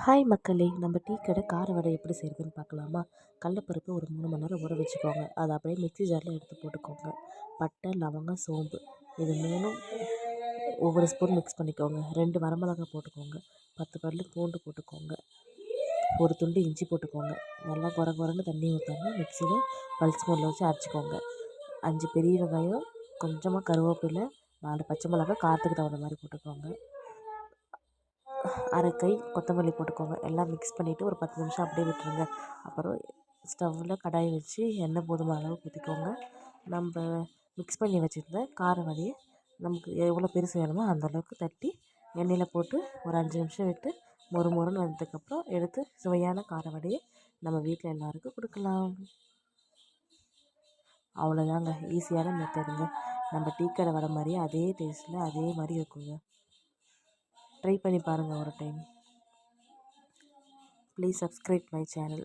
Hi மக்களே, நம்ம tea கடை கார வடை எப்படி செய்கிறதுன்னு பார்க்கலாமா? கடலப்பருப்பு ஒரு 3 மணி நேரம் ஊற வச்சுக்கோங்க. அதை அப்படியே மிக்ஸி ஜாரில் எடுத்து போட்டுக்கோங்க. பட்டை, லவங்கம், சோம்பு இது 3ம் ஒவ்வொரு ஸ்பூன் மிக்ஸ் பண்ணிக்கோங்க. 2 வரமிளகாய் போட்டுக்கோங்க. 10 பல் பூண்டு போட்டுக்கோங்க. ஒரு துண்டு இஞ்சி போட்டுக்கோங்க. நல்லா குறன்னு தண்ணி ஊற்றாமல் மிக்ஸியில் பல்ஸ் மோடில் வச்சு அரைச்சிக்கோங்க. 5 பெரிய வெங்காயம், கொஞ்சமாக கருவேப்பிலை, 4 பச்சை மிளகாய் காரத்துக்கு தகுந்த மாதிரி போட்டுக்கோங்க. அரை கை கொத்தமல்லி போட்டுக்கோங்க. எல்லாம் மிக்ஸ் பண்ணிவிட்டு ஒரு 10 நிமிஷம் அப்படியே விட்டுருங்க. அப்புறம் ஸ்டவ்வில் கடாயை வச்சு எண்ணெய் போதுமான அளவு ஊற்றிக்கோங்க. நம்ம மிக்ஸ் பண்ணி வச்சுருந்த கார வடையை நமக்கு எவ்வளோ பெருசு வேணுமோ அந்தளவுக்கு தட்டி எண்ணெயில் போட்டு ஒரு 5 நிமிஷம் விட்டு மொறுன்னு வந்ததுக்கப்புறம் எடுத்து சுவையான கார வடையை நம்ம வீட்டில் எல்லாருக்கும் கொடுக்கலாம். அவ்வளோதாங்க, ஈஸியான மெத்தடுங்க. நம்ம டீ கடை வடை மாதிரியே அதே டேஸ்ட்டில் அதே மாதிரி இருக்குங்க. ட்ரை பண்ணி பாருங்கள் ஒரு time. Please subscribe my channel.